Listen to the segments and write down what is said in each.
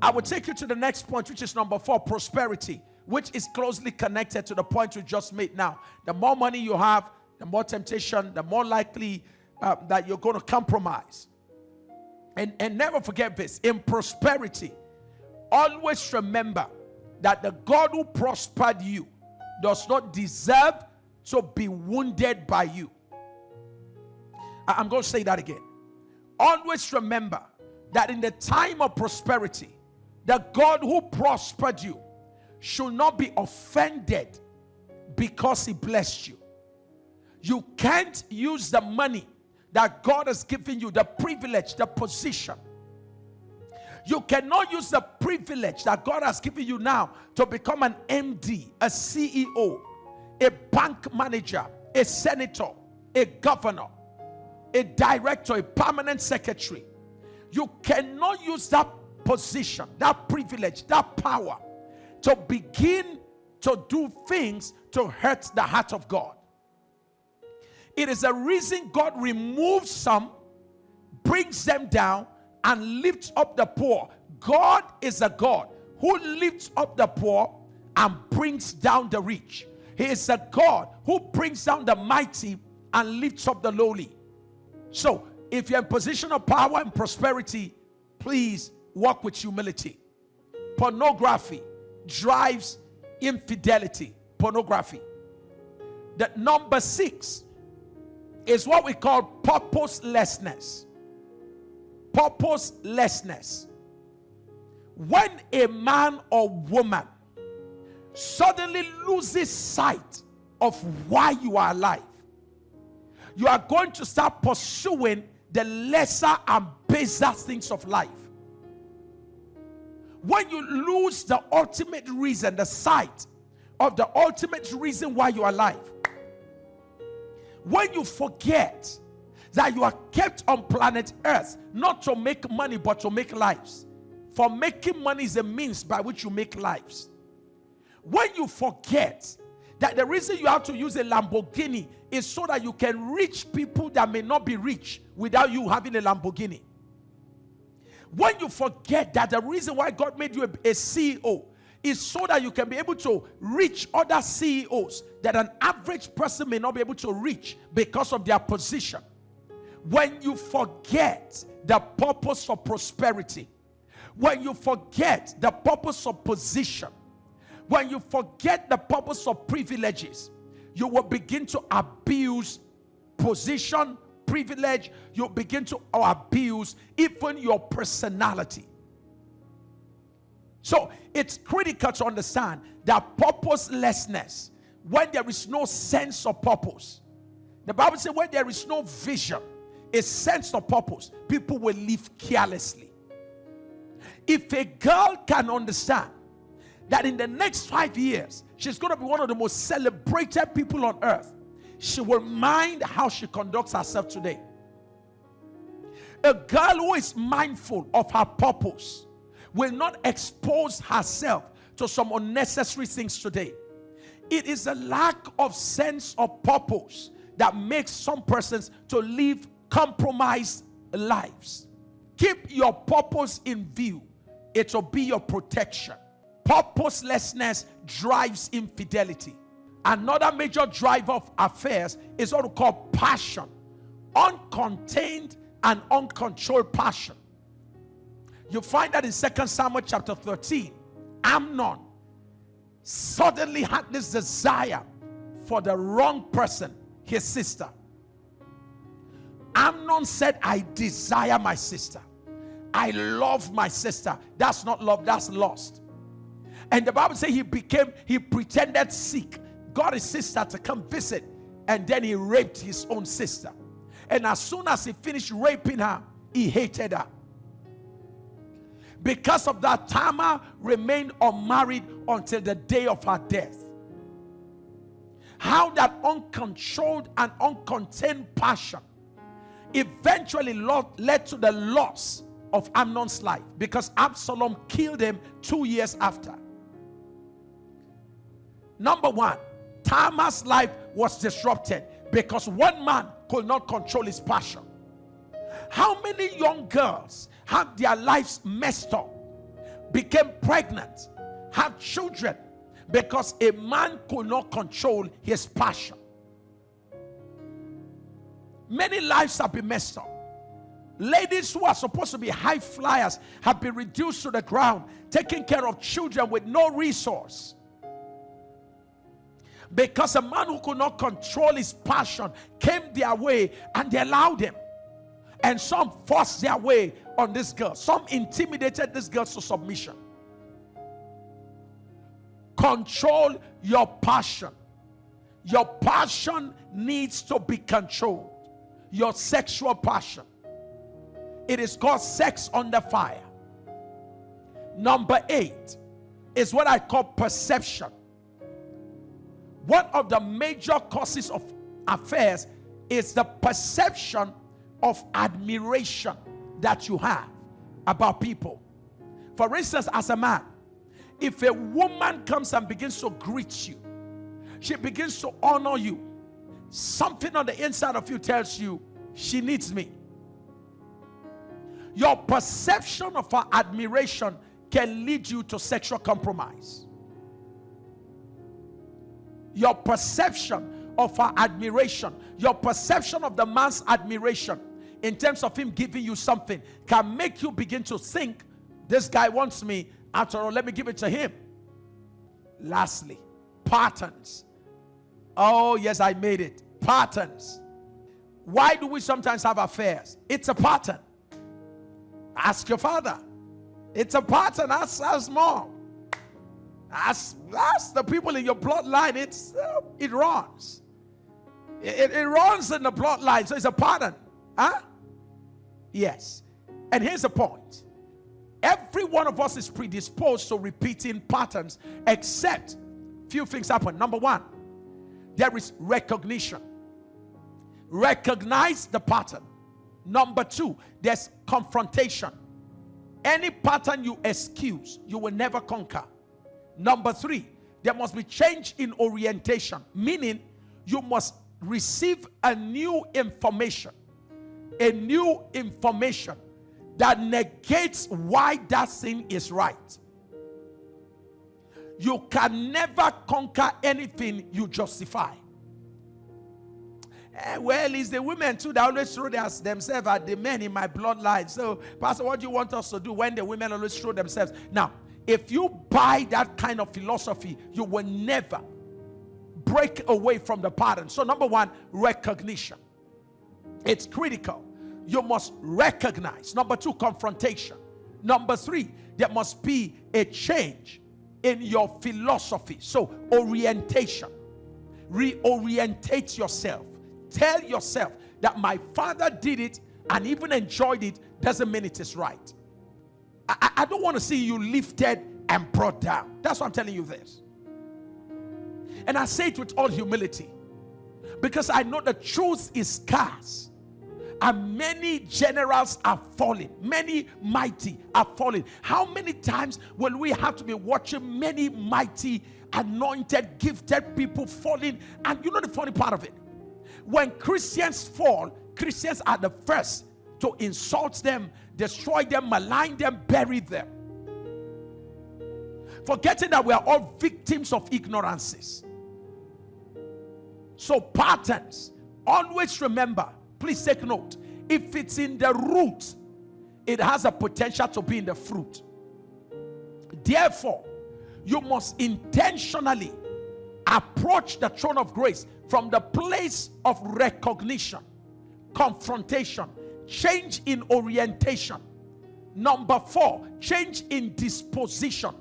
I will take you to the next point, which is number 4, prosperity, which is closely connected to the point we just made now. The more money you have, the more temptation, the more likely that you're going to compromise. And never forget this. In prosperity, always remember that the God who prospered you does not deserve to be wounded by you. I'm going to say that again. Always remember that in the time of prosperity, the God who prospered you should not be offended because he blessed you. You can't use the money that God has given you, the privilege, the position. You cannot use the privilege that God has given you now to become an MD, a CEO, a bank manager, a senator, a governor, a director, a permanent secretary. You cannot use that position, that privilege, that power to begin to do things to hurt the heart of God. It is a reason God removes some, brings them down, and lifts up the poor. God is a God who lifts up the poor and brings down the rich. He is a God who brings down the mighty and lifts up the lowly. So, if you're in position of power and prosperity, please walk with humility. Pornography drives infidelity. Pornography. The number 6 is what we call purposelessness. Purposelessness. When a man or woman suddenly loses sight of why you are alive, you are going to start pursuing the lesser and baser things of life. When you lose the ultimate reason, the sight of the ultimate reason why you are alive, when you forget that you are kept on planet Earth not to make money but to make lives, for making money is a means by which you make lives. When you forget that the reason you have to use a Lamborghini is so that you can reach people that may not be rich without you having a Lamborghini. When you forget that the reason why God made you a CEO is so that you can be able to reach other CEOs that an average person may not be able to reach because of their position. When you forget the purpose of prosperity, when you forget the purpose of position, when you forget the purpose of privileges, you will begin to abuse position, privilege. You begin to abuse even your personality. So it's critical to understand that purposelessness, when there is no sense of purpose, the Bible says when there is no vision, a sense of purpose, people will live carelessly. If a girl can understand that in the next 5 years, she's going to be one of the most celebrated people on earth, she will mind how she conducts herself today. A girl who is mindful of her purpose will not expose herself to some unnecessary things today. It is a lack of sense of purpose that makes some persons to live compromised lives. Keep your purpose in view. It will be your protection. Purposelessness drives infidelity. Another major driver of affairs is what we call passion. Uncontained and uncontrolled passion. You find that in 2 Samuel chapter 13. Amnon suddenly had this desire for the wrong person, his sister. Amnon said, I desire my sister. I love my sister. That's not love, that's lust. And the Bible says he pretended sick, got his sister to come visit, and then he raped his own sister. And as soon as he finished raping her, he hated her. Because of that, Tamar remained unmarried until the day of her death. How that uncontrolled and uncontained passion eventually led to the loss of Amnon's life, because Absalom killed him 2 years after. Number 1, Tamar's life was disrupted because one man could not control his passion. How many young girls have their lives messed up became pregnant, had children, because a man could not control his passion. Many lives have been messed up. Ladies who are supposed to be high flyers have been reduced to the ground, taking care of children with no resource. Because a man who could not control his passion came their way and they allowed him. And some forced their way on this girl. Some intimidated this girl to submission. Control your passion. Your passion needs to be controlled. Your sexual passion. It is called sex under fire. Number 8 is what I call perception. One of the major causes of affairs is the perception of admiration that you have about people. For instance, as a man, if a woman comes and begins to greet you, she begins to honor you, something on the inside of you tells you, she needs me. Your perception of her admiration can lead you to sexual compromise. Your perception of her admiration, your perception of the man's admiration in terms of him giving you something can make you begin to think, this guy wants me, after all, let me give it to him. Lastly, patterns. Oh yes, I made it. Patterns. Why do we sometimes have affairs? It's a pattern. Ask your father. It's a pattern. Ask mom. Ask the people in your bloodline. It runs. It runs in the bloodline, so it's a pattern. Huh? Yes. And here's the point. Every one of us is predisposed to repeating patterns, except few things happen. Number 1, there is recognition. Recognize the pattern. Number 2, there's confrontation. Any pattern you excuse, you will never conquer. Number 3, there must be change in orientation, meaning you must receive a new information that negates why that thing is right. You can never conquer anything you justify. Well, it's the women too that always throw themselves at the men in my bloodline. So, Pastor, what do you want us to do when the women always throw themselves? Now, if you buy that kind of philosophy, you will never break away from the pattern. So, number 1, recognition. It's critical. You must recognize. Number 2, confrontation. Number 3, there must be a change in your philosophy. So, orientation. Reorientate yourself. Tell yourself that my father did it and even enjoyed it doesn't mean it is right. I don't want to see you lifted and brought down. That's why I'm telling you this. And I say it with all humility, because I know the truth is scarce. And many generals are falling. Many mighty are falling. How many times will we have to be watching many mighty, anointed, gifted people falling? And you know the funny part of it? When Christians fall, Christians are the first to insult them, destroy them, malign them, bury them. Forgetting that we are all victims of ignorances. So patterns, always remember, please take note, if it's in the root, it has a potential to be in the fruit. Therefore, you must intentionally approach the throne of grace from the place of recognition, confrontation, change in orientation. Number 4, change in disposition.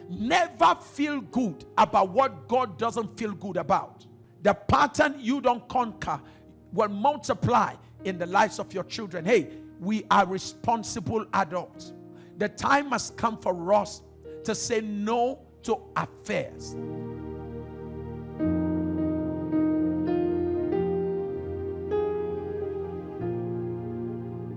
Never feel good about what God doesn't feel good about. The pattern you don't conquer will multiply in the lives of your children. Hey, we are responsible adults. The time has come for us to say no to affairs.